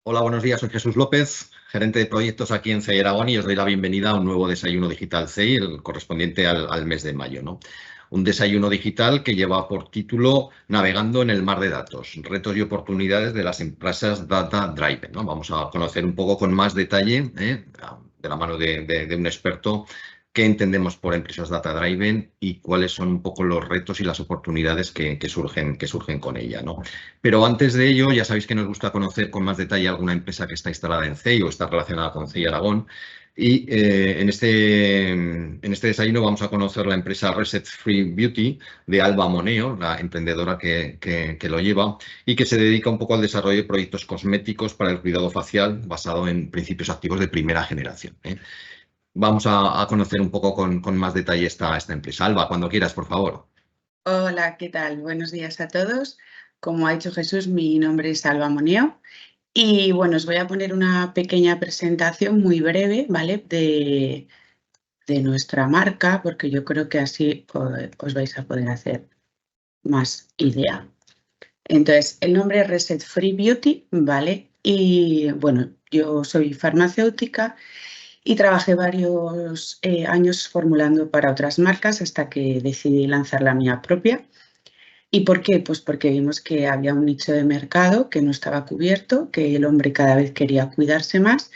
Hola, buenos días. Soy Jesús López, gerente de proyectos aquí en CEI Aragón y os doy la bienvenida a un nuevo desayuno digital CEI, el correspondiente al mes de mayo, ¿no? Un desayuno digital que lleva por título Navegando en el mar de datos, retos y oportunidades de las empresas Data Driven, ¿no? Vamos a conocer un poco con más detalle, de la mano de un experto, qué entendemos por empresas Data Driven y cuáles son un poco los retos y las oportunidades que surgen con ella, ¿no? Pero antes de ello, ya sabéis que nos gusta conocer con más detalle alguna empresa que está instalada en CEI o está relacionada con CEI Aragón. Y en este desayuno vamos a conocer la empresa Reset Free Beauty de Alba Moneo, la emprendedora que lo lleva y que se dedica un poco al desarrollo de proyectos cosméticos para el cuidado facial basado en principios activos de primera generación, ¿eh? Vamos a conocer un poco con más detalle esta empresa. Alba, cuando quieras, por favor. Hola, ¿qué tal? Buenos días a todos. Como ha dicho Jesús, mi nombre es Alba Moneo y bueno, os voy a poner una pequeña presentación muy breve, ¿vale? De nuestra marca, porque yo creo que así os vais a poder hacer más idea. Entonces, el nombre es Reset Free Beauty, ¿vale? Y bueno, yo soy farmacéutica y trabajé varios años formulando para otras marcas hasta que decidí lanzar la mía propia. ¿Y por qué? Pues porque vimos que había un nicho de mercado que no estaba cubierto, que el hombre cada vez quería cuidarse más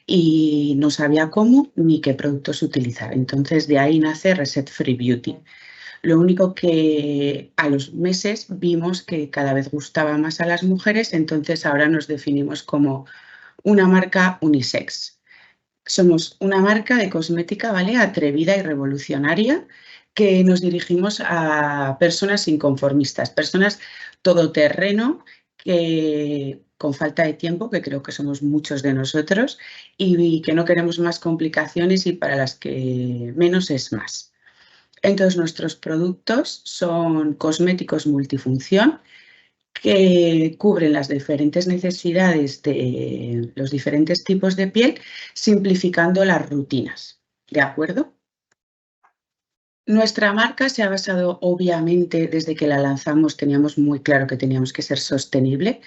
y no sabía cómo ni qué productos utilizar. Entonces, de ahí nace Reset Free Beauty. Lo único que a los meses vimos que cada vez gustaba más a las mujeres, entonces ahora nos definimos como una marca unisex. Somos una marca de cosmética, ¿vale? Atrevida y revolucionaria, que nos dirigimos a personas inconformistas, personas todoterreno, que con falta de tiempo, que creo que somos muchos de nosotros, y que no queremos más complicaciones y para las que menos es más. Entonces, nuestros productos son cosméticos multifunción que cubren las diferentes necesidades de los diferentes tipos de piel, simplificando las rutinas. ¿De acuerdo? Nuestra marca se ha basado, obviamente, desde que la lanzamos teníamos muy claro que teníamos que ser sostenible,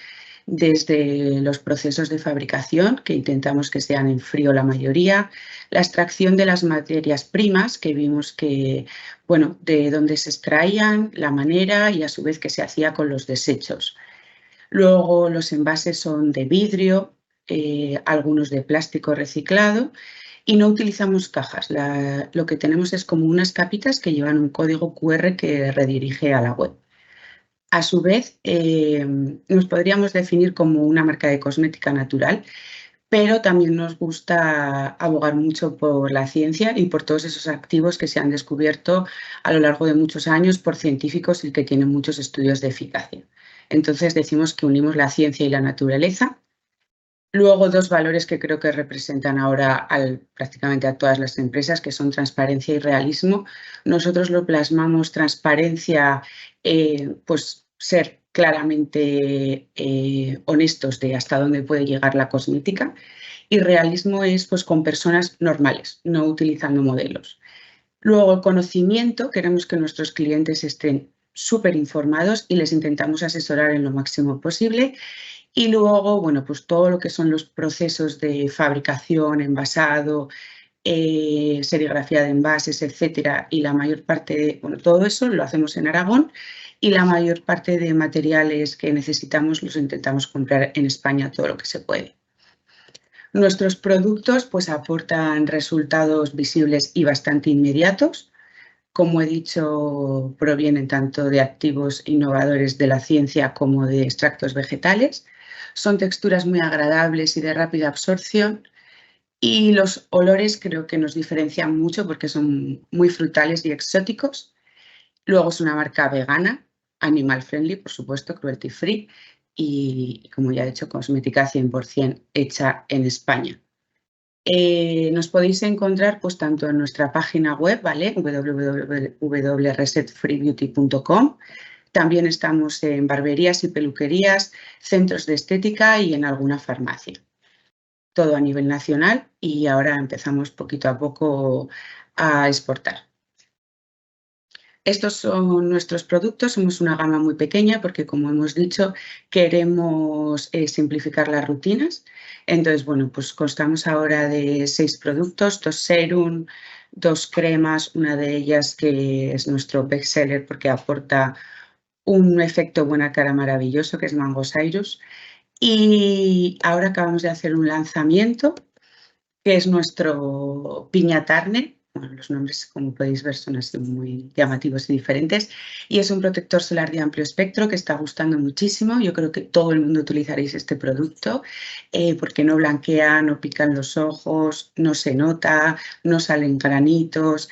desde los procesos de fabricación, que intentamos que sean en frío la mayoría, la extracción de las materias primas, que vimos que, bueno, de dónde se extraían, la manera y a su vez qué se hacía con los desechos. Luego los envases son de vidrio, algunos de plástico reciclado y no utilizamos cajas. Lo que tenemos es como unas capitas que llevan un código QR que redirige a la web. A su vez, nos podríamos definir como una marca de cosmética natural, pero también nos gusta abogar mucho por la ciencia y por todos esos activos que se han descubierto a lo largo de muchos años por científicos y que tienen muchos estudios de eficacia. Entonces decimos que unimos la ciencia y la naturaleza. Luego, dos valores que creo que representan ahora prácticamente a todas las empresas, que son transparencia y realismo. Nosotros lo plasmamos transparencia, pues ser claramente honestos de hasta dónde puede llegar la cosmética, y realismo es pues con personas normales, no utilizando modelos. Luego, el conocimiento, queremos que nuestros clientes estén súper informados y les intentamos asesorar en lo máximo posible. Y luego, bueno, pues todo lo que son los procesos de fabricación, envasado, serigrafía de envases, etcétera, y la mayor parte de, bueno, todo eso lo hacemos en Aragón y la mayor parte de materiales que necesitamos los intentamos comprar en España todo lo que se puede. Nuestros productos pues aportan resultados visibles y bastante inmediatos. Como he dicho, provienen tanto de activos innovadores de la ciencia como de extractos vegetales. Son texturas muy agradables y de rápida absorción. Y los olores creo que nos diferencian mucho porque son muy frutales y exóticos. Luego es una marca vegana, animal friendly, por supuesto, cruelty free. Y como ya he dicho, cosmética 100% hecha en España. Nos podéis encontrar pues tanto en nuestra página web, ¿vale? www.resetfreebeauty.com. También estamos en barberías y peluquerías, centros de estética y en alguna farmacia. Todo a nivel nacional y ahora empezamos poquito a poco a exportar. Estos son nuestros productos, somos una gama muy pequeña porque, como hemos dicho, queremos simplificar las rutinas. Entonces, bueno, pues constamos ahora de 6 productos, 2 serum, 2 cremas, una de ellas que es nuestro best seller porque aporta un efecto buena cara maravilloso, que es Mango Cyrus. Y ahora acabamos de hacer un lanzamiento, que es nuestro Piña Tarne. Bueno, los nombres, como podéis ver, son así muy llamativos y diferentes. Y es un protector solar de amplio espectro que está gustando muchísimo. Yo creo que todo el mundo utilizaréis este producto porque no blanquea, no pican los ojos, no se nota, no salen granitos.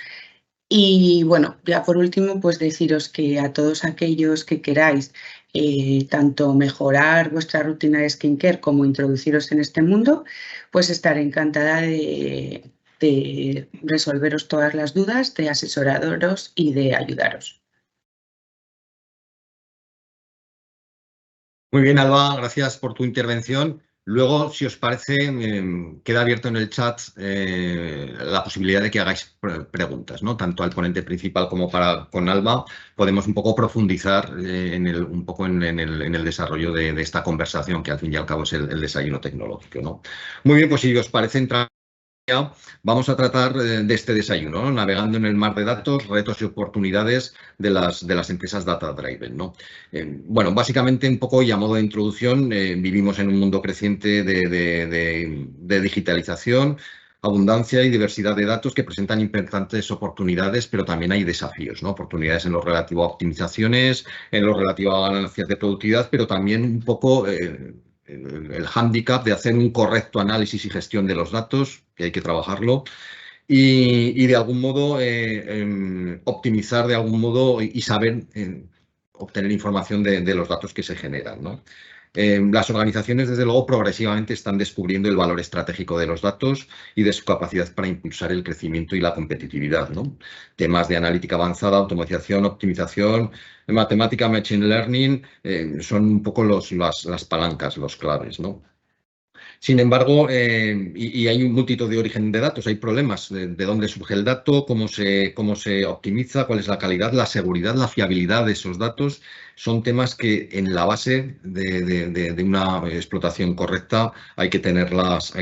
Y bueno, ya por último, pues deciros que a todos aquellos que queráis tanto mejorar vuestra rutina de skincare como introduciros en este mundo, pues estaré encantada de resolveros todas las dudas, de asesoraros y de ayudaros. Muy bien, Alba, gracias por tu intervención. Luego, si os parece, queda abierto en el chat la posibilidad de que hagáis preguntas, ¿no? Tanto al ponente principal como con Alba. Podemos un poco profundizar un poco en el desarrollo de esta conversación, que al fin y al cabo es el desayuno tecnológico, ¿no? Muy bien, pues si os parece entrar. Vamos a tratar de este desayuno, ¿no? Navegando en el mar de datos, retos y oportunidades de las empresas data driven, ¿no? Bueno, básicamente un poco y a modo de introducción, vivimos en un mundo creciente de digitalización, abundancia y diversidad de datos que presentan importantes oportunidades, pero también hay desafíos, ¿no? Oportunidades en lo relativo a optimizaciones, en lo relativo a ganancias de productividad, pero también un poco el hándicap de hacer un correcto análisis y gestión de los datos, que hay que trabajarlo, y de algún modo optimizar de algún modo y saber obtener información de los datos que se generan, ¿no? Las organizaciones, desde luego, progresivamente están descubriendo el valor estratégico de los datos y de su capacidad para impulsar el crecimiento y la competitividad, ¿no? Temas de analítica avanzada, automatización, optimización, matemática, machine learning, son un poco las palancas, los claves, ¿no? Sin embargo, y hay un multitud de origen de datos, hay problemas de dónde surge el dato, cómo se optimiza, cuál es la calidad, la seguridad, la fiabilidad de esos datos. Son temas que en la base de una explotación correcta hay que tenerlas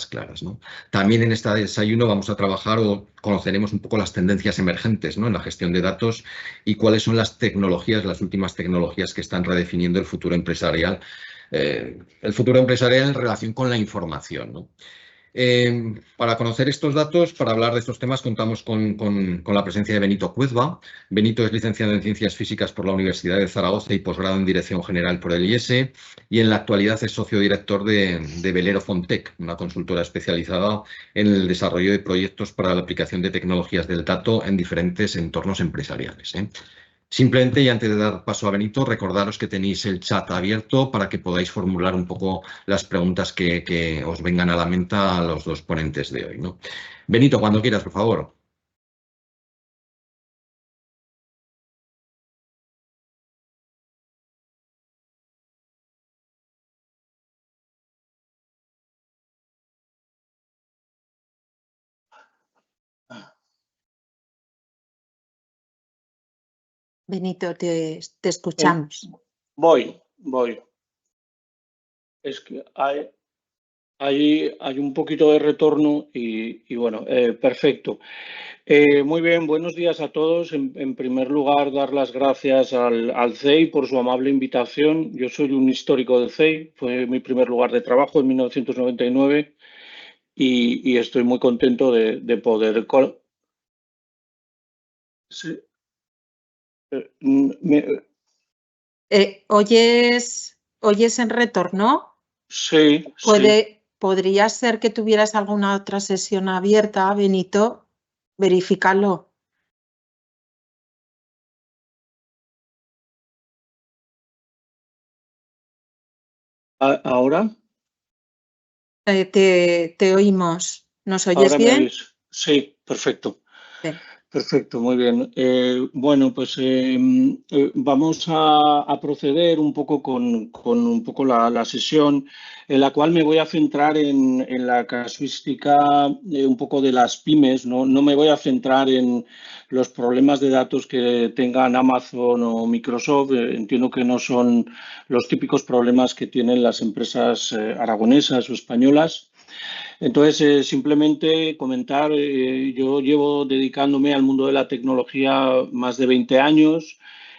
claras, ¿no? También en este desayuno vamos a trabajar o conoceremos un poco las tendencias emergentes, ¿no? En la gestión de datos y cuáles son las tecnologías, las últimas tecnologías que están redefiniendo el futuro empresarial en relación con la información, ¿no? Para conocer estos datos, para hablar de estos temas, contamos con la presencia de Benito Cuezba. Benito es licenciado en Ciencias Físicas por la Universidad de Zaragoza y posgrado en Dirección General por el IES, y en la actualidad es socio director de Velero Fontec, una consultora especializada en el desarrollo de proyectos para la aplicación de tecnologías del dato en diferentes entornos empresariales. Simplemente, y antes de dar paso a Benito, recordaros que tenéis el chat abierto para que podáis formular un poco las preguntas que os vengan a la mente a los dos ponentes de hoy, ¿no? Benito, cuando quieras, por favor. Benito, te escuchamos. Voy. Es que hay un poquito de retorno y bueno, perfecto. Muy bien, buenos días a todos. En primer lugar, dar las gracias al CEI por su amable invitación. Yo soy un histórico del CEI, fue mi primer lugar de trabajo en 1999 y estoy muy contento de poder... Sí, ¿Oyes en retorno? sí. ¿Podría ser que tuvieras alguna otra sesión abierta, Benito? Verifícalo. ¿Ahora? Te oímos. ¿Nos oyes ¿Ahora bien? me oís? Sí, perfecto. Bien. Perfecto, muy bien. Bueno, pues vamos a proceder un poco con un poco la sesión en la cual me voy a centrar en la casuística un poco de las pymes, ¿no? No me voy a centrar en los problemas de datos que tengan Amazon o Microsoft. Entiendo que no son los típicos problemas que tienen las empresas aragonesas o españolas. Entonces, simplemente comentar, yo llevo dedicándome al mundo de la tecnología más de 20 años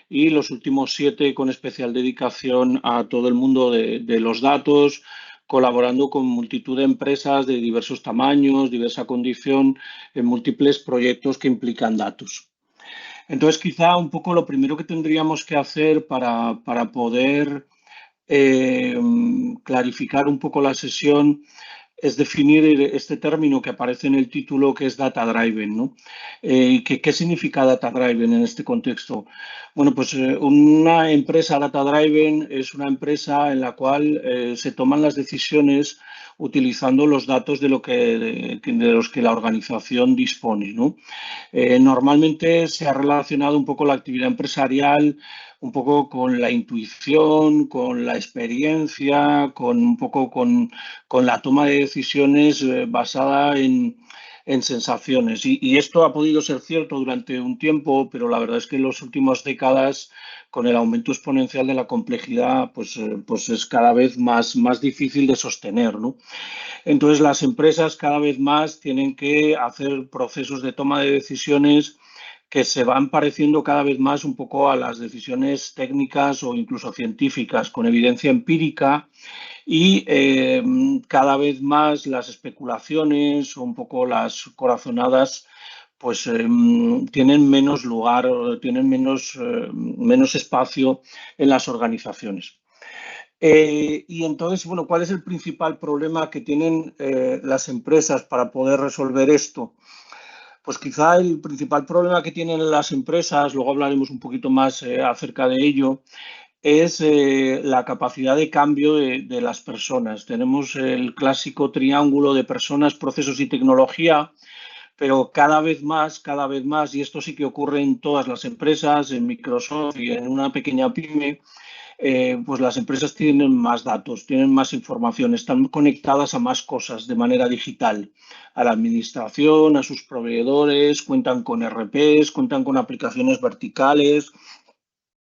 y los últimos 7 con especial dedicación a todo el mundo de los datos, colaborando con multitud de empresas de diversos tamaños, diversa condición, en múltiples proyectos que implican datos. Entonces, quizá un poco lo primero que tendríamos que hacer para poder clarificar un poco la sesión es definir este término que aparece en el título, que es data driven, ¿no? ¿Qué significa data driven en este contexto? Bueno, pues una empresa data driven es una empresa en la cual se toman las decisiones utilizando los datos de los que la organización dispone, ¿no? Normalmente se ha relacionado un poco la actividad empresarial un poco con la intuición, con la experiencia, con un poco con la toma de decisiones basada en sensaciones. Y esto ha podido ser cierto durante un tiempo, pero la verdad es que en las últimas décadas, con el aumento exponencial de la complejidad, pues es cada vez más difícil de sostener, ¿no? Entonces, las empresas cada vez más tienen que hacer procesos de toma de decisiones que se van pareciendo cada vez más un poco a las decisiones técnicas o incluso científicas, con evidencia empírica, y cada vez más las especulaciones o un poco las corazonadas pues tienen menos lugar, tienen menos espacio en las organizaciones. Y entonces, bueno, ¿cuál es el principal problema que tienen las empresas para poder resolver esto? Pues quizá el principal problema que tienen las empresas, luego hablaremos un poquito más acerca de ello, es la capacidad de cambio de las personas. Tenemos el clásico triángulo de personas, procesos y tecnología, pero cada vez más, y esto sí que ocurre en todas las empresas, en Microsoft y en una pequeña pyme, pues las empresas tienen más datos, tienen más información, están conectadas a más cosas de manera digital, a la administración, a sus proveedores, cuentan con ERPs, cuentan con aplicaciones verticales,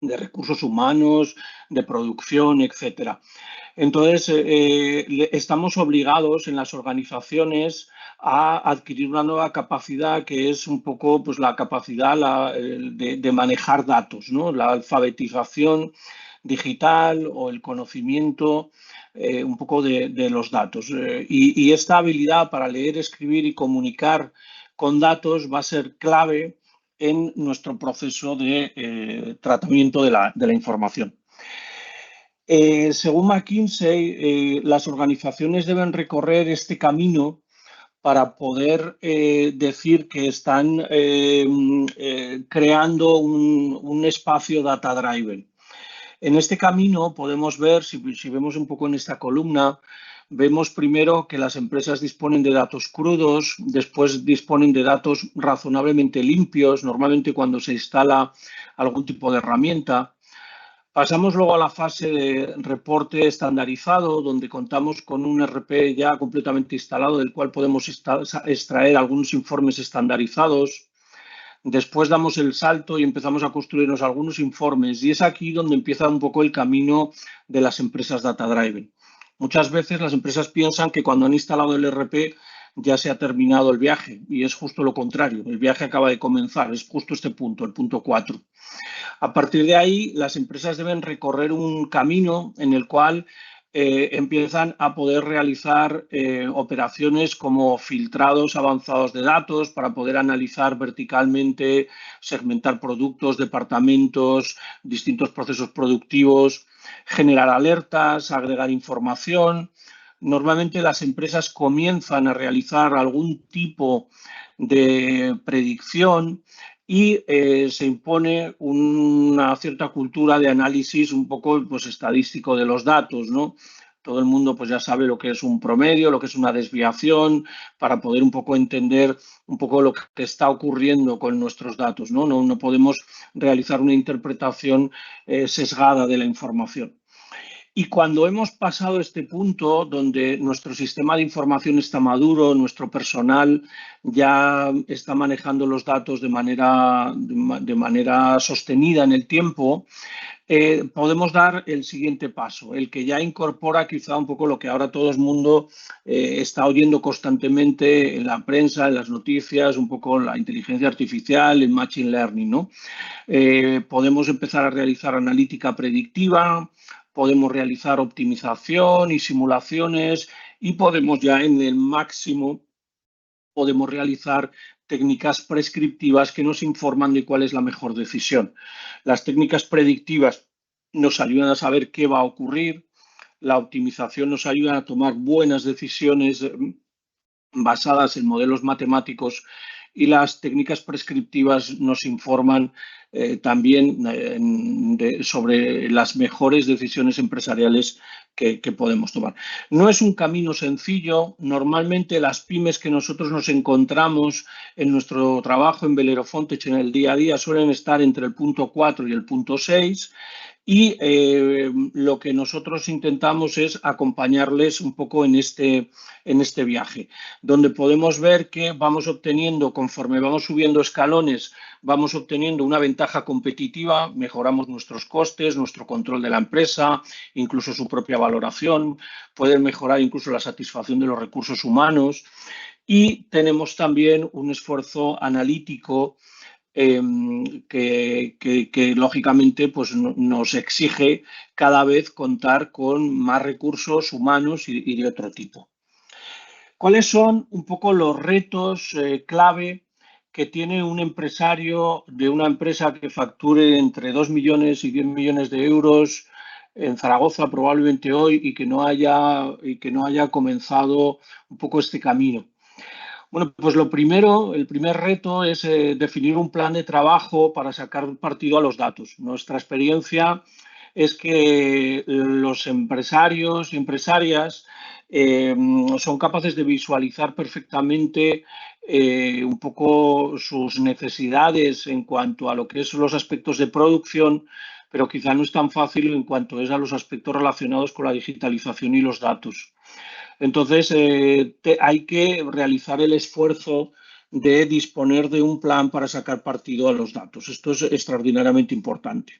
de recursos humanos, de producción, etcétera. Entonces, estamos obligados en las organizaciones a adquirir una nueva capacidad que es un poco pues, la capacidad de manejar datos, ¿no? La alfabetización digital o el conocimiento un poco de los datos. Y esta habilidad para leer, escribir y comunicar con datos va a ser clave en nuestro proceso de tratamiento de la información. Según McKinsey, las organizaciones deben recorrer este camino para poder decir que están creando un espacio data driven. En este camino podemos ver, si vemos un poco en esta columna, vemos primero que las empresas disponen de datos crudos, después disponen de datos razonablemente limpios, normalmente cuando se instala algún tipo de herramienta. Pasamos luego a la fase de reporte estandarizado, donde contamos con un ERP ya completamente instalado, del cual podemos extraer algunos informes estandarizados. Después damos el salto y empezamos a construirnos algunos informes, y es aquí donde empieza un poco el camino de las empresas data driven. Muchas veces las empresas piensan que cuando han instalado el ERP ya se ha terminado el viaje, y es justo lo contrario. El viaje acaba de comenzar, es justo este punto, el punto 4. A partir de ahí, las empresas deben recorrer un camino en el cual empiezan a poder realizar operaciones como filtrados avanzados de datos para poder analizar verticalmente, segmentar productos, departamentos, distintos procesos productivos, generar alertas, agregar información. Normalmente las empresas comienzan a realizar algún tipo de predicción y se impone una cierta cultura de análisis un poco pues, estadístico de los datos, ¿no? todo el mundo pues ya sabe lo que es un promedio, lo que es una desviación, para poder un poco entender un poco lo que está ocurriendo con nuestros datos, ¿no? No podemos realizar una interpretación sesgada de la información. Y cuando hemos pasado este punto donde nuestro sistema de información está maduro, nuestro personal ya está manejando los datos de manera sostenida en el tiempo, podemos dar el siguiente paso, el que ya incorpora quizá un poco lo que ahora todo el mundo está oyendo constantemente en la prensa, en las noticias, un poco la inteligencia artificial, el machine learning, ¿no? Podemos empezar a realizar analítica predictiva, podemos realizar optimización y simulaciones y podemos ya en el máximo podemos realizar técnicas prescriptivas que nos informan de cuál es la mejor decisión. Las técnicas predictivas nos ayudan a saber qué va a ocurrir, la optimización nos ayuda a tomar buenas decisiones basadas en modelos matemáticos y las técnicas prescriptivas nos informan también sobre las mejores decisiones empresariales que podemos tomar. No es un camino sencillo. Normalmente las pymes que nosotros nos encontramos en nuestro trabajo en Velero Fontech en el día a día suelen estar entre el punto 4 y el punto 6. Y lo que nosotros intentamos es acompañarles un poco en este viaje, donde podemos ver que vamos obteniendo, conforme vamos subiendo escalones, vamos obteniendo una ventaja competitiva, mejoramos nuestros costes, nuestro control de la empresa, incluso su propia valoración, puede mejorar incluso la satisfacción de los recursos humanos y tenemos también un esfuerzo analítico que lógicamente pues, nos exige cada vez contar con más recursos humanos y de otro tipo. ¿Cuáles son un poco los retos clave que tiene un empresario de una empresa que facture entre 2 millones y 10 millones de euros en Zaragoza probablemente hoy y que no haya comenzado un poco este camino? Bueno, pues el primer reto es definir un plan de trabajo para sacar partido a los datos. Nuestra experiencia es que los empresarios y empresarias son capaces de visualizar perfectamente un poco sus necesidades en cuanto a lo que son los aspectos de producción, pero quizá no es tan fácil en cuanto es a los aspectos relacionados con la digitalización y los datos. Entonces, hay que realizar el esfuerzo de disponer de un plan para sacar partido a los datos. Esto es extraordinariamente importante.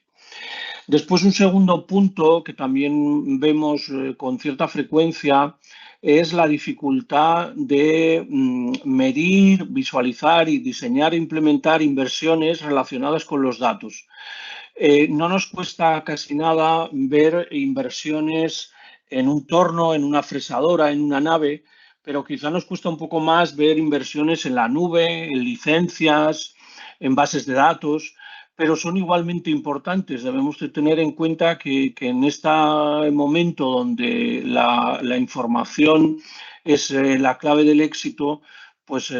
Después, un segundo punto que también vemos con cierta frecuencia es la dificultad de medir, visualizar y diseñar e implementar inversiones relacionadas con los datos. No nos cuesta casi nada ver inversiones en un torno, en una fresadora, en una nave, pero quizá nos cuesta un poco más ver inversiones en la nube, en licencias, en bases de datos, pero son igualmente importantes. Debemos de tener en cuenta que en este momento donde la información es la clave del éxito, pues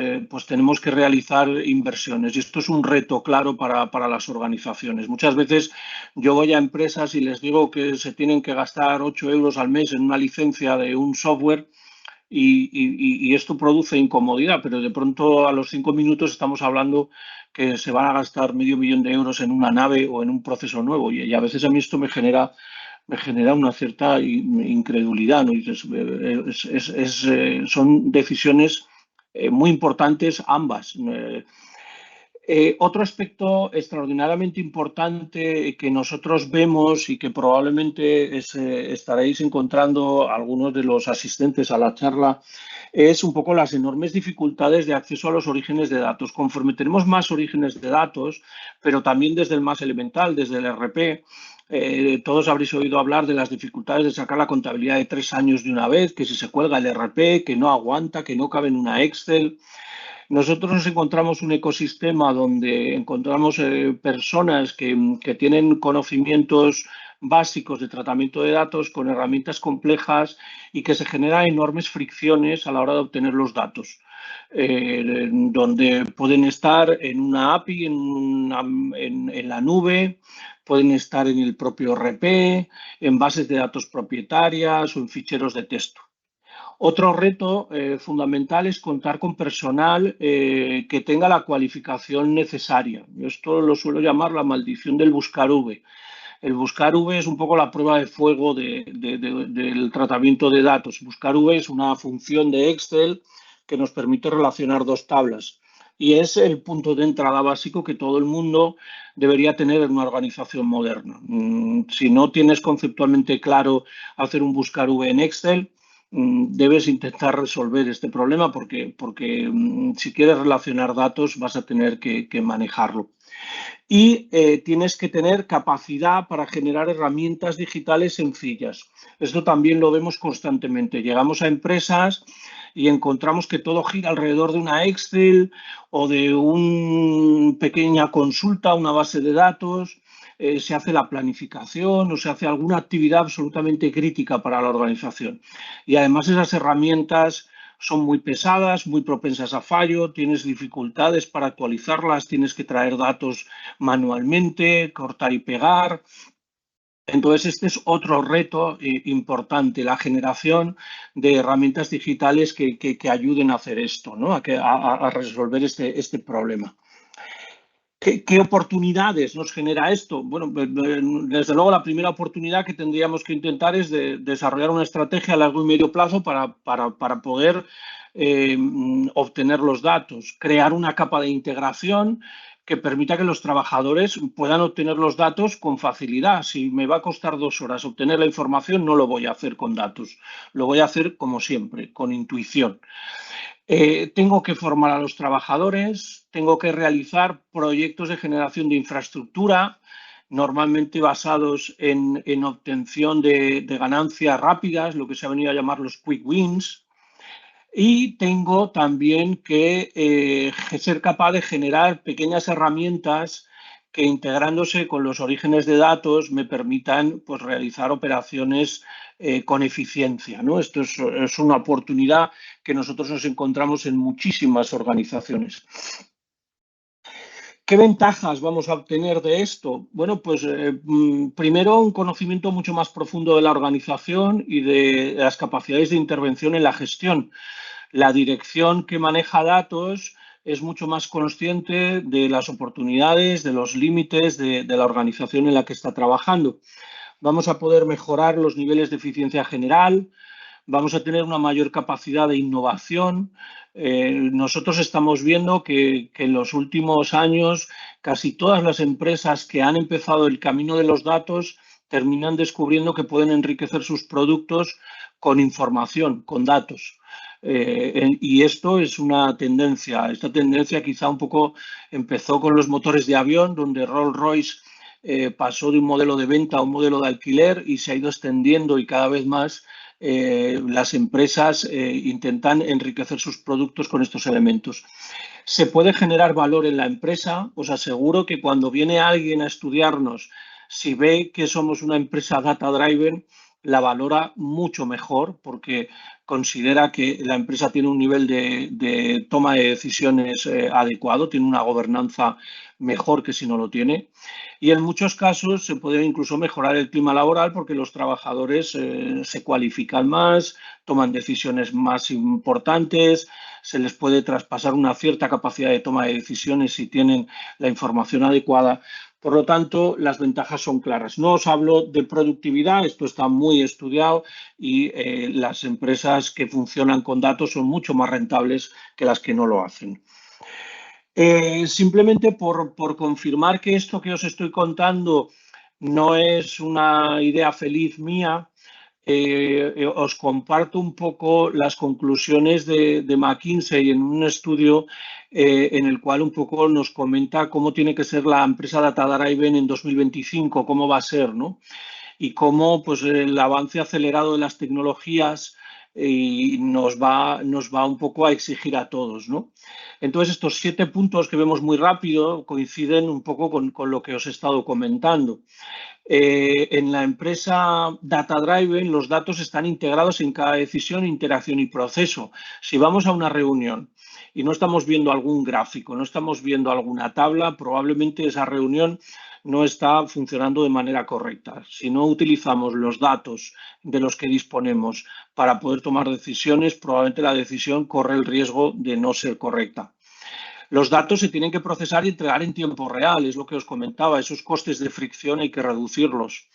tenemos que realizar inversiones y esto es un reto claro para las organizaciones. Muchas veces yo voy a empresas y les digo que se tienen que gastar 8 euros al mes en una licencia de un software y esto produce incomodidad, pero de pronto a los 5 minutos estamos hablando que se van a gastar medio millón de euros en una nave o en un proceso nuevo y a veces a mí esto me genera una cierta incredulidad, ¿no? Son decisiones muy importantes ambas. Otro aspecto extraordinariamente importante que nosotros vemos y que probablemente estaréis encontrando algunos de los asistentes a la charla es un poco las enormes dificultades de acceso a los orígenes de datos. Conforme tenemos más orígenes de datos, pero también desde el más elemental, desde el RP, todos habréis oído hablar de las dificultades de sacar la contabilidad de 3 años de una vez, que si se cuelga el RP, que no aguanta, que no cabe en una Excel. Nosotros nos encontramos un ecosistema donde encontramos personas que tienen conocimientos básicos de tratamiento de datos con herramientas complejas y que se generan enormes fricciones a la hora de obtener los datos. donde pueden estar en una API, en la nube, pueden estar en el propio RP, en bases de datos propietarias o en ficheros de texto. Otro reto fundamental es contar con personal que tenga la cualificación necesaria. Yo esto lo suelo llamar la maldición del buscar V. El buscar V es un poco la prueba de fuego del tratamiento de datos. Buscar V es una función de Excel que nos permite relacionar dos tablas y es el punto de entrada básico que todo el mundo debería tener en una organización moderna. Si no tienes conceptualmente claro hacer un buscar V en Excel, debes intentar resolver este problema porque si quieres relacionar datos vas a tener que manejarlo. Y tienes que tener capacidad para generar herramientas digitales sencillas. Esto también lo vemos constantemente. Llegamos a empresas y encontramos que todo gira alrededor de una Excel o de una pequeña consulta, una base de datos. Se hace la planificación o se hace alguna actividad absolutamente crítica para la organización. Y además esas herramientas son muy pesadas, muy propensas a fallo, tienes dificultades para actualizarlas, tienes que traer datos manualmente, cortar y pegar. Entonces, este es otro reto importante, la generación de herramientas digitales que ayuden a hacer esto, ¿no? a resolver este problema. ¿Qué oportunidades nos genera esto? Bueno, desde luego la primera oportunidad que tendríamos que intentar es desarrollar una estrategia a largo y medio plazo para poder obtener los datos, crear una capa de integración que permita que los trabajadores puedan obtener los datos con facilidad. Si me va a costar 2 horas obtener la información, no lo voy a hacer con datos, lo voy a hacer como siempre, con intuición. Tengo que formar a los trabajadores, tengo que realizar proyectos de generación de infraestructura, normalmente basados en obtención de ganancias rápidas, lo que se ha venido a llamar los quick wins. Y tengo también que ser capaz de generar pequeñas herramientas que integrándose con los orígenes de datos me permitan pues, realizar operaciones con eficiencia, ¿no? Esto es una oportunidad que nosotros nos encontramos en muchísimas organizaciones. ¿Qué ventajas vamos a obtener de esto? Bueno, pues primero un conocimiento mucho más profundo de la organización y de las capacidades de intervención en la gestión. La dirección que maneja datos es mucho más consciente de las oportunidades, de los límites de la organización en la que está trabajando. Vamos a poder mejorar los niveles de eficiencia general, vamos a tener una mayor capacidad de innovación. Nosotros estamos viendo que en los últimos años casi todas las empresas que han empezado el camino de los datos terminan descubriendo que pueden enriquecer sus productos con información, con datos. Y esto es una tendencia. Esta tendencia quizá un poco empezó con los motores de avión, donde Rolls-Royce pasó de un modelo de venta a un modelo de alquiler y se ha ido extendiendo y cada vez más las empresas intentan enriquecer sus productos con estos elementos. Se puede generar valor en la empresa. Os aseguro que cuando viene alguien a estudiarnos, si ve que somos una empresa data-driven, la valora mucho mejor porque considera que la empresa tiene un nivel de toma de decisiones adecuado, tiene una gobernanza mejor que si no lo tiene. Y en muchos casos se puede incluso mejorar el clima laboral porque los trabajadores se cualifican más, toman decisiones más importantes, se les puede traspasar una cierta capacidad de toma de decisiones si tienen la información adecuada. Por lo tanto, las ventajas son claras. No os hablo de productividad, esto está muy estudiado y las empresas que funcionan con datos son mucho más rentables que las que no lo hacen. Simplemente por confirmar que esto que os estoy contando no es una idea feliz mía, os comparto un poco las conclusiones de McKinsey en un estudio en el cual un poco nos comenta cómo tiene que ser la empresa data-driven en 2025, cómo va a ser, ¿no? Y cómo pues, el avance acelerado de las tecnologías nos va un poco a exigir a todos, ¿no? Entonces, estos 7 puntos que vemos muy rápido coinciden un poco con lo que os he estado comentando. En la empresa Data Driven los datos están integrados en cada decisión, interacción y proceso. Si vamos a una reunión y no estamos viendo algún gráfico, no estamos viendo alguna tabla, probablemente esa reunión no está funcionando de manera correcta. Si no utilizamos los datos de los que disponemos para poder tomar decisiones, probablemente la decisión corre el riesgo de no ser correcta. Los datos se tienen que procesar y entregar en tiempo real, es lo que os comentaba, esos costes de fricción hay que reducirlos.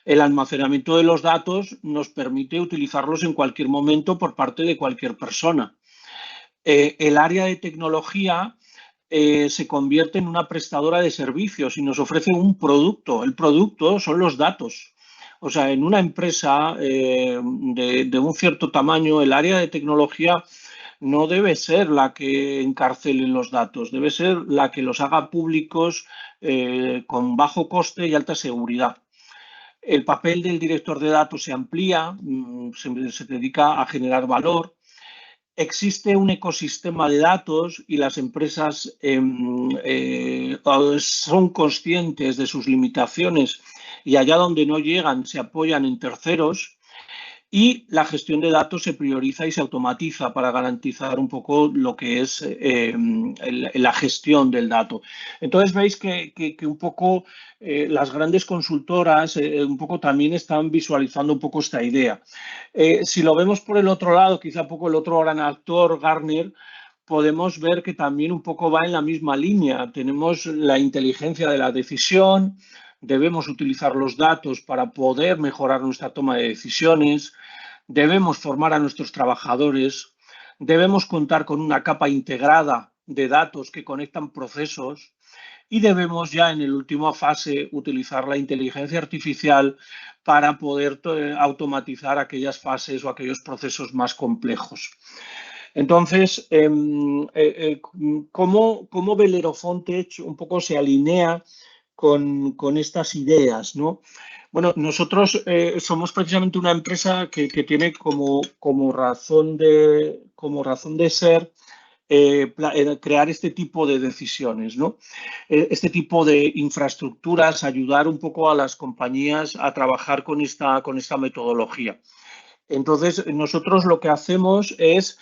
El almacenamiento de los datos nos permite utilizarlos en cualquier momento por parte de cualquier persona. El área de tecnología se convierte en una prestadora de servicios y nos ofrece un producto. El producto son los datos. O sea, en una empresa de un cierto tamaño, el área de tecnología no debe ser la que encarcele los datos, debe ser la que los haga públicos con bajo coste y alta seguridad. El papel del director de datos se amplía, se dedica a generar valor. Existe un ecosistema de datos y las empresas son conscientes de sus limitaciones y allá donde no llegan se apoyan en terceros. Y la gestión de datos se prioriza y se automatiza para garantizar un poco lo que es la gestión del dato. Entonces veis que un poco las grandes consultoras un poco también están visualizando un poco esta idea. Si lo vemos por el otro lado, quizá un poco el otro gran actor, Gartner, podemos ver que también un poco va en la misma línea. Tenemos la inteligencia de la decisión, debemos utilizar los datos para poder mejorar nuestra toma de decisiones, debemos formar a nuestros trabajadores, debemos contar con una capa integrada de datos que conectan procesos y debemos ya en la última fase utilizar la inteligencia artificial para poder automatizar aquellas fases o aquellos procesos más complejos. Entonces, ¿cómo Bellerophon Tech un poco se alinea con estas ideas, ¿no? Bueno, nosotros somos precisamente una empresa que tiene como razón de ser crear este tipo de decisiones, ¿no? Este tipo de infraestructuras, ayudar un poco a las compañías a trabajar con esta metodología. Entonces, nosotros lo que hacemos es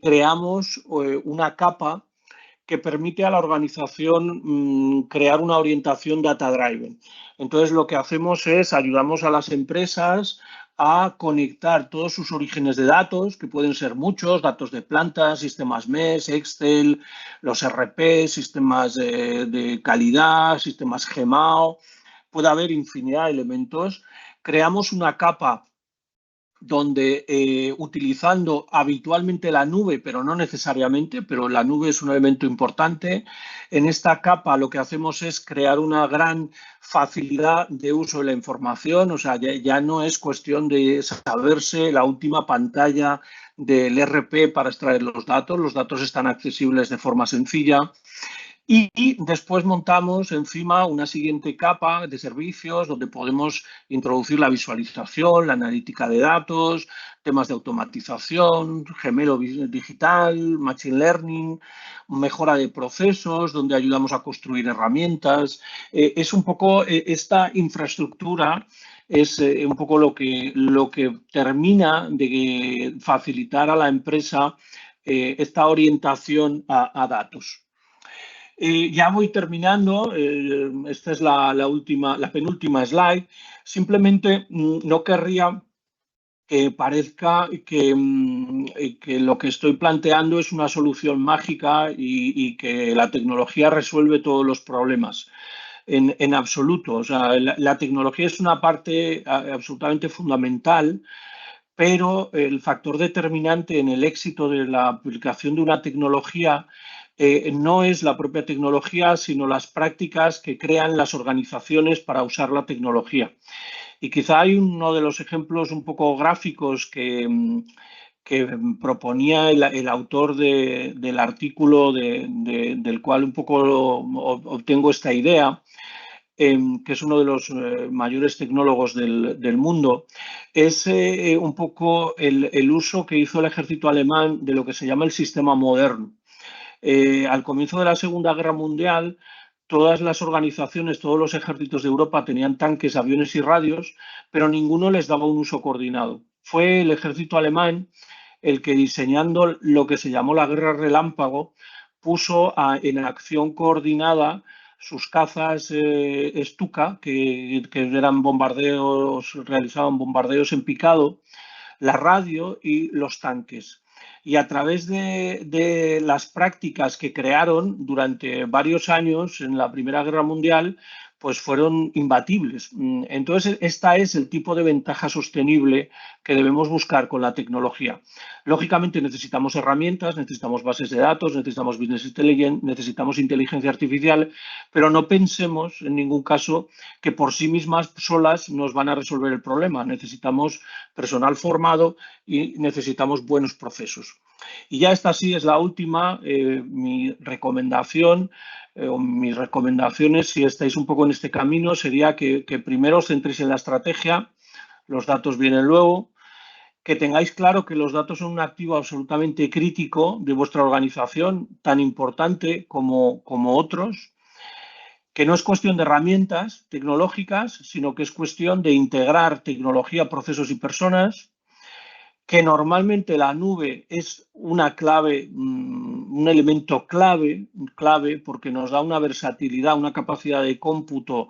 creamos una capa que permite a la organización crear una orientación data-driven. Entonces, lo que hacemos es ayudamos a las empresas a conectar todos sus orígenes de datos, que pueden ser muchos, datos de plantas, sistemas MES, Excel, los RP, sistemas de calidad, sistemas GMAO, puede haber infinidad de elementos. Creamos una capa donde utilizando habitualmente la nube, pero no necesariamente, pero la nube es un elemento importante. En esta capa lo que hacemos es crear una gran facilidad de uso de la información, o sea, ya no es cuestión de saberse la última pantalla del ERP para extraer los datos están accesibles de forma sencilla. Y después montamos encima una siguiente capa de servicios donde podemos introducir la visualización, la analítica de datos, temas de automatización, gemelo digital, machine learning, mejora de procesos, donde ayudamos a construir herramientas. Es un poco esta infraestructura es un poco lo que termina de facilitar a la empresa esta orientación a datos. Ya voy terminando, esta es la penúltima slide. Simplemente no querría que parezca que lo que estoy planteando es una solución mágica y que la tecnología resuelve todos los problemas. En absoluto. O sea, la tecnología es una parte absolutamente fundamental, pero el factor determinante en el éxito de la aplicación de una tecnología no es la propia tecnología, sino las prácticas que crean las organizaciones para usar la tecnología. Y quizá hay uno de los ejemplos un poco gráficos que proponía el autor del artículo del cual un poco obtengo esta idea, que es uno de los mayores tecnólogos del mundo, es un poco el uso que hizo el ejército alemán de lo que se llama el sistema moderno. Al comienzo de la Segunda Guerra Mundial, todas las organizaciones, todos los ejércitos de Europa tenían tanques, aviones y radios, pero ninguno les daba un uso coordinado. Fue el ejército alemán el que diseñando lo que se llamó la guerra relámpago puso en acción coordinada sus cazas Stuka, que eran bombardeos, realizaban bombardeos en picado, la radio y los tanques. Y a través de las prácticas que crearon durante varios años en la Primera Guerra Mundial, pues fueron imbatibles. Entonces, esta es el tipo de ventaja sostenible que debemos buscar con la tecnología. Lógicamente necesitamos herramientas, necesitamos bases de datos, necesitamos business intelligence, necesitamos inteligencia artificial, pero no pensemos en ningún caso que por sí mismas solas nos van a resolver el problema. Necesitamos personal formado y necesitamos buenos procesos. Y ya esta sí es la última, mi recomendación o mis recomendaciones, si estáis un poco en este camino, sería que primero os centréis en la estrategia, los datos vienen luego, que tengáis claro que los datos son un activo absolutamente crítico de vuestra organización, tan importante como otros, que no es cuestión de herramientas tecnológicas, sino que es cuestión de integrar tecnología, procesos y personas, que normalmente la nube es una clave, un elemento clave porque nos da una versatilidad, una capacidad de cómputo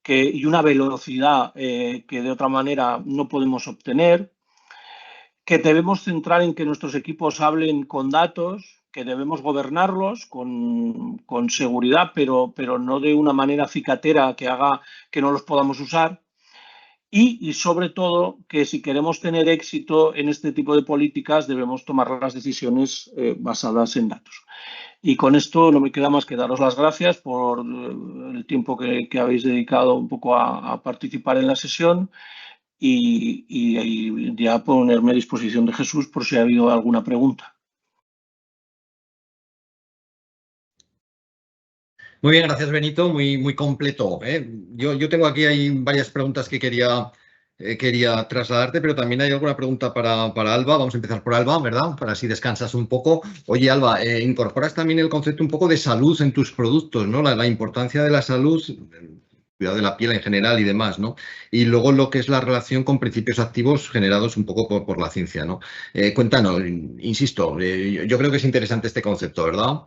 y una velocidad que de otra manera no podemos obtener, que debemos centrar en que nuestros equipos hablen con datos, que debemos gobernarlos con seguridad, pero no de una manera cicatera que haga que no los podamos usar. Y sobre todo que si queremos tener éxito en este tipo de políticas debemos tomar las decisiones basadas en datos. Y con esto no me queda más que daros las gracias por el tiempo que habéis dedicado un poco a participar en la sesión y ya ponerme a disposición de Jesús por si ha habido alguna pregunta. Muy bien, gracias Benito, muy completo. Yo tengo aquí hay varias preguntas que quería trasladarte, pero también hay alguna pregunta para Alba. Vamos a empezar por Alba, ¿verdad? Para así descansas un poco. Oye, Alba, incorporas también el concepto un poco de salud en tus productos, ¿no? La importancia de la salud, cuidado de la piel en general y demás, ¿no? Y luego lo que es la relación con principios activos generados un poco por la ciencia, ¿no? Cuéntanos, insisto, yo creo que es interesante este concepto, ¿verdad?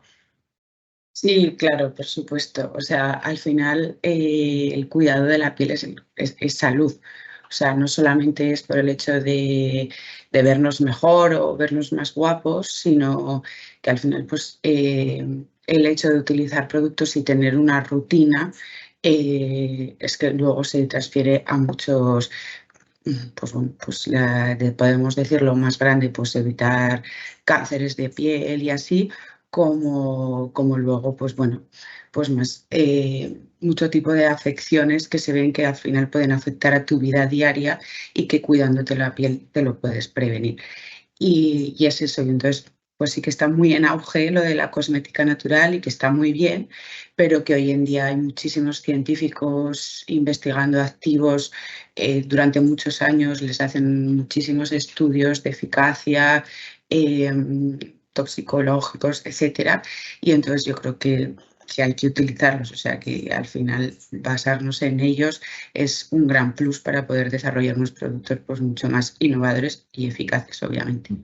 Sí, claro, por supuesto. O sea, al final el cuidado de la piel es salud. O sea, no solamente es por el hecho de vernos mejor o vernos más guapos, sino que al final, pues, el hecho de utilizar productos y tener una rutina es que luego se transfiere a muchos, pues, bueno, pues podemos decir lo más grande, pues evitar cánceres de piel y así, como luego, pues bueno, pues más mucho tipo de afecciones que se ven que al final pueden afectar a tu vida diaria y que cuidándote la piel te lo puedes prevenir. Y es eso, y entonces pues sí que está muy en auge lo de la cosmética natural y que está muy bien, pero que hoy en día hay muchísimos científicos investigando activos, durante muchos años les hacen muchísimos estudios de eficacia, toxicológicos, etcétera, y entonces yo creo que hay que utilizarlos, o sea que al final basarnos en ellos es un gran plus para poder desarrollar unos productos pues mucho más innovadores y eficaces, obviamente.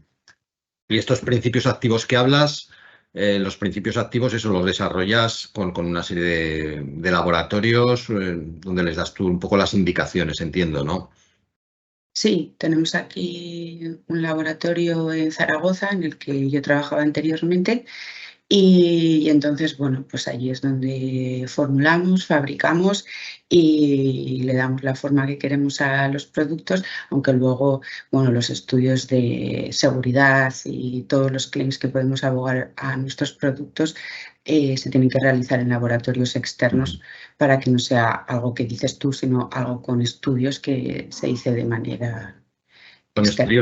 Y estos principios activos que hablas, los principios activos, eso los desarrollas con una serie de laboratorios donde les das tú un poco las indicaciones, entiendo, ¿no? Sí, tenemos aquí un laboratorio en Zaragoza en el que yo trabajaba anteriormente y entonces, bueno, pues allí es donde formulamos, fabricamos y le damos la forma que queremos a los productos, aunque luego, bueno, los estudios de seguridad y todos los claims que podemos abogar a nuestros productos se tienen que realizar en laboratorios externos para que no sea algo que dices tú, sino algo con estudios que se hice de manera externa.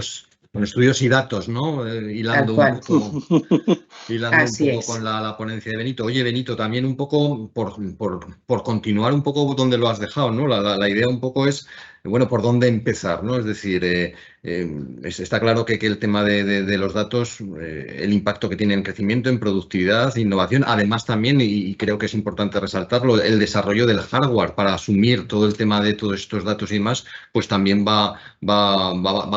Con estudios y datos, ¿no? Hilando un poco con la ponencia de Benito. Oye, Benito, también un poco por continuar un poco donde lo has dejado, ¿no? La idea un poco es bueno, por dónde empezar, ¿no? Es decir, está claro que el tema de los datos, el impacto que tiene en crecimiento, en productividad, innovación, además también, y creo que es importante resaltarlo, el desarrollo del hardware para asumir todo el tema de todos estos datos y más, pues también va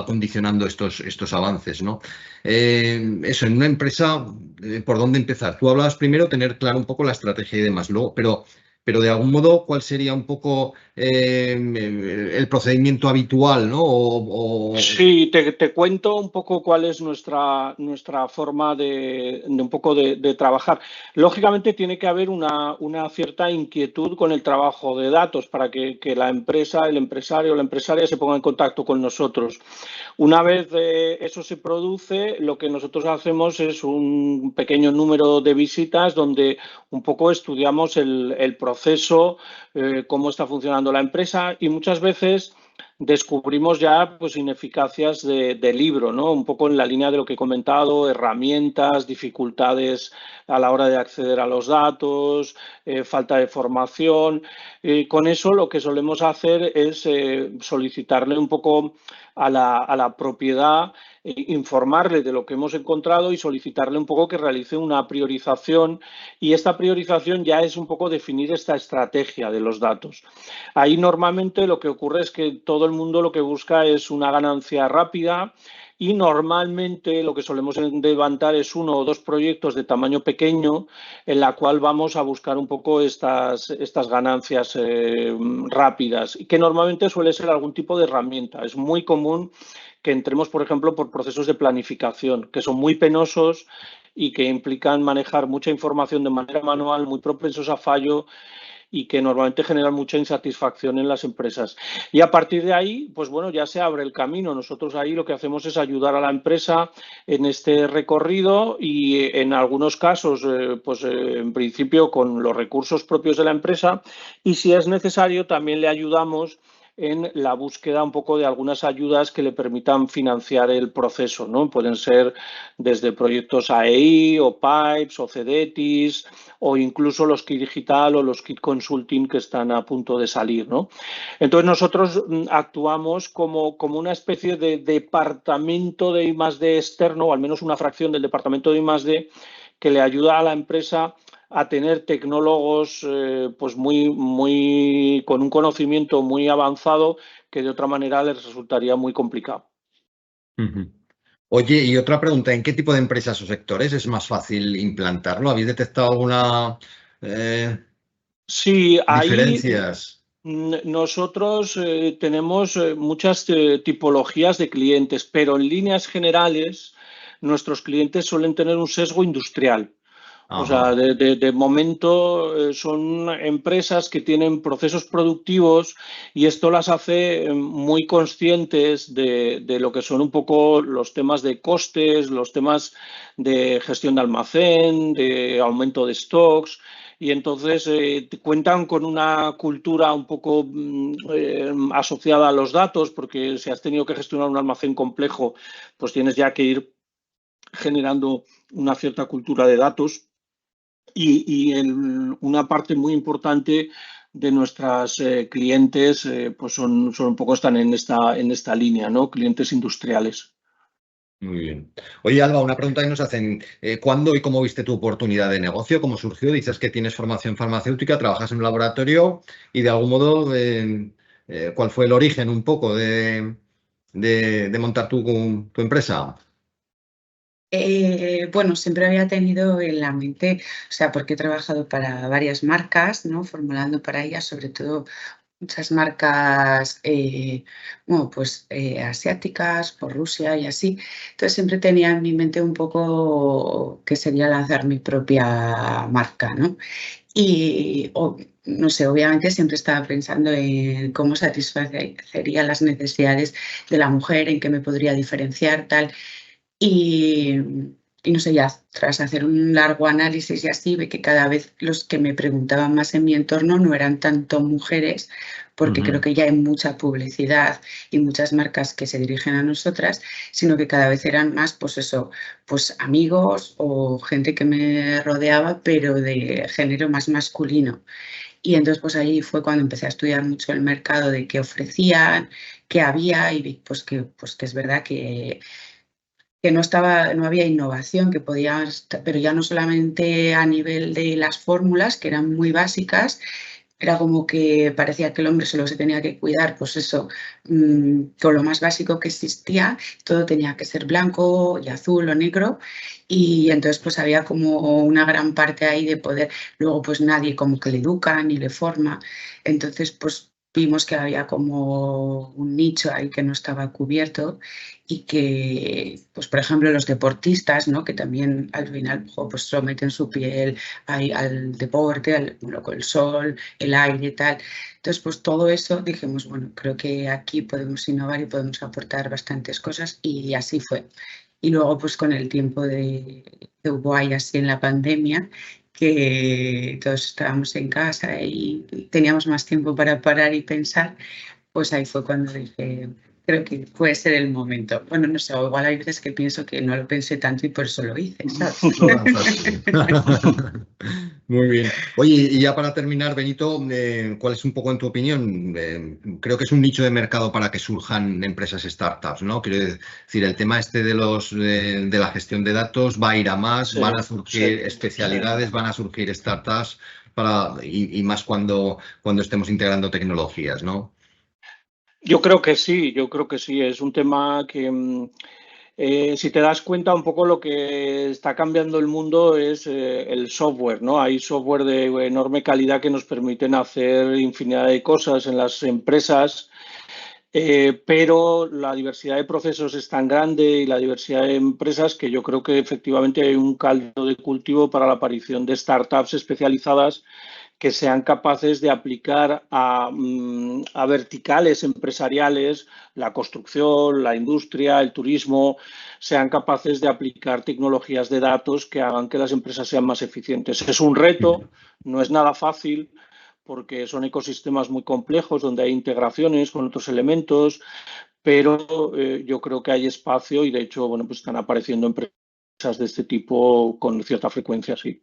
condicionando estos avances, ¿no? Eso, en una empresa, ¿por dónde empezar? Tú hablabas primero tener claro un poco la estrategia y demás, luego, pero de algún modo, ¿cuál sería un poco el procedimiento habitual, ¿no? Sí, te cuento un poco cuál es nuestra forma un poco de trabajar. Lógicamente tiene que haber una cierta inquietud con el trabajo de datos para que la empresa, el empresario o la empresaria se ponga en contacto con nosotros. Una vez eso se produce, lo que nosotros hacemos es un pequeño número de visitas donde un poco estudiamos el proceso, cómo está funcionando la empresa y muchas veces descubrimos ya pues ineficacias de libro, ¿no? Un poco en la línea de lo que he comentado, herramientas, dificultades a la hora de acceder a los datos, falta de formación. Con eso lo que solemos hacer es solicitarle un poco a la propiedad, informarle de lo que hemos encontrado y solicitarle un poco que realice una priorización, y esta priorización ya es un poco definir esta estrategia de los datos. Ahí normalmente lo que ocurre es que todo el mundo lo que busca es una ganancia rápida y normalmente lo que solemos levantar es 1 o 2 proyectos de tamaño pequeño en la cual vamos a buscar un poco estas ganancias rápidas, y que normalmente suele ser algún tipo de herramienta. Es muy común que entremos, por ejemplo, por procesos de planificación, que son muy penosos y que implican manejar mucha información de manera manual, muy propensos a fallo, y que normalmente generan mucha insatisfacción en las empresas. Y a partir de ahí, pues bueno, ya se abre el camino. Nosotros ahí lo que hacemos es ayudar a la empresa en este recorrido y en algunos casos, en principio con los recursos propios de la empresa, y si es necesario también le ayudamos en la búsqueda un poco de algunas ayudas que le permitan financiar el proceso, ¿no? Pueden ser desde proyectos AEI o PIPES o CEDETIS o incluso los kit digital o los kit consulting que están a punto de salir, ¿no? Entonces nosotros actuamos como una especie de departamento de I+D externo, o al menos una fracción del departamento de I+D, que le ayuda a la empresa a tener tecnólogos pues con un conocimiento muy avanzado que de otra manera les resultaría muy complicado. Oye, y otra pregunta, ¿en qué tipo de empresas o sectores es más fácil implantarlo? ¿Habéis detectado alguna sí, diferencias? Nosotros tenemos muchas tipologías de clientes, pero en líneas generales nuestros clientes suelen tener un sesgo industrial. O sea, de momento son empresas que tienen procesos productivos y esto las hace muy conscientes de lo que son un poco los temas de costes, los temas de gestión de almacén, de aumento de stocks, y entonces cuentan con una cultura un poco asociada a los datos, porque si has tenido que gestionar un almacén complejo, pues tienes ya que ir generando una cierta cultura de datos. Y una parte muy importante de nuestras clientes pues son un poco, están en esta línea, ¿no? Clientes industriales. Muy bien. Oye, Alba, una pregunta que nos hacen. ¿Cuándo y cómo viste tu oportunidad de negocio? ¿Cómo surgió? Dices que tienes formación farmacéutica, trabajas en un laboratorio y de algún modo, ¿cuál fue el origen un poco de montar tu empresa? Bueno, siempre había tenido en la mente, o sea, porque he trabajado para varias marcas, ¿no? Formulando para ellas, sobre todo muchas marcas, bueno, pues asiáticas, por Rusia y así. Entonces siempre tenía en mi mente un poco que sería lanzar mi propia marca, ¿no? Y, no sé, obviamente siempre estaba pensando en cómo satisfacería las necesidades de la mujer, en qué me podría diferenciar, tal. Y, y no sé, ya tras hacer un largo análisis y así, ve que cada vez los que me preguntaban más en mi entorno no eran tanto mujeres, porque creo que ya hay mucha publicidad y muchas marcas que se dirigen a nosotras, sino que cada vez eran más, pues eso, pues amigos o gente que me rodeaba, pero de género más masculino. Y entonces pues ahí fue cuando empecé a estudiar mucho el mercado de qué ofrecían, qué había y vi pues que es verdad que no había innovación, que podías, pero ya no solamente a nivel de las fórmulas, que eran muy básicas, era como que parecía que el hombre solo se tenía que cuidar, pues eso, con lo más básico que existía, todo tenía que ser blanco y azul o negro, y entonces pues había como una gran parte ahí de poder, luego pues nadie como que le educa ni le forma, entonces pues vimos que había como un nicho ahí que no estaba cubierto y que, pues por ejemplo, los deportistas, ¿no? Que también al final pues someten su piel al deporte, con el sol, el aire y tal. Entonces, pues todo eso dijimos, bueno, creo que aquí podemos innovar y podemos aportar bastantes cosas y así fue. Y luego, pues con el tiempo que hubo ahí así en la pandemia, que todos estábamos en casa y teníamos más tiempo para parar y pensar, pues ahí fue cuando dije, creo que puede ser el momento. Bueno, no sé, o igual hay veces que pienso que no lo pensé tanto y por eso lo hice, ¿sabes? Muy bien. Oye, y ya para terminar, Benito, ¿cuál es un poco en tu opinión? Creo que es un nicho de mercado para que surjan empresas startups, ¿no? Quiero decir, el tema este de la gestión de datos va a ir a más, Sí, van a surgir sí, especialidades, van a surgir startups y más cuando estemos integrando tecnologías, ¿no? yo creo que sí, es un tema que si te das cuenta un poco lo que está cambiando el mundo es el software, ¿no? Hay software de enorme calidad que nos permiten hacer infinidad de cosas en las empresas, pero la diversidad de procesos es tan grande y la diversidad de empresas que yo creo que efectivamente hay un caldo de cultivo para la aparición de startups especializadas que sean capaces de aplicar a verticales empresariales, la construcción, la industria, el turismo, sean capaces de aplicar tecnologías de datos que hagan que las empresas sean más eficientes. Es un reto, no es nada fácil, porque son ecosistemas muy complejos donde hay integraciones con otros elementos, pero yo creo que hay espacio y de hecho, bueno, pues están apareciendo empresas de este tipo con cierta frecuencia, sí.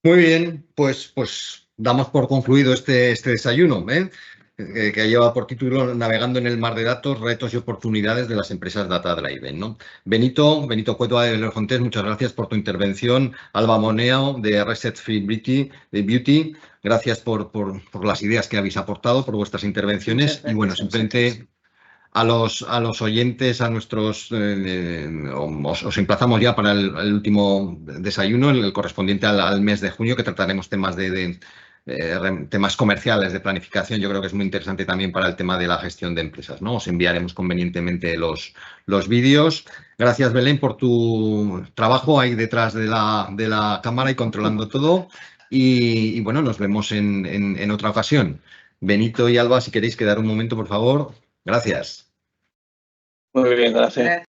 Muy bien, pues damos por concluido este desayuno, que lleva por título Navegando en el mar de datos, retos y oportunidades de las empresas Data Driven, ¿no? Benito Cueto de los Fontes, muchas gracias por tu intervención. Alba Moneo de Reset Free Beauty, gracias por las ideas que habéis aportado, por vuestras intervenciones. Y bueno, simplemente a los oyentes, a nuestros, os emplazamos ya para el último desayuno, el correspondiente al mes de junio, que trataremos temas temas comerciales de planificación. Yo creo que es muy interesante también para el tema de la gestión de empresas, ¿no? Os enviaremos convenientemente los vídeos. Gracias, Belén, por tu trabajo ahí detrás de la cámara y controlando todo. Y bueno, nos vemos en otra ocasión. Benito y Alba, si queréis quedar un momento, por favor. Gracias. Muy bien, gracias.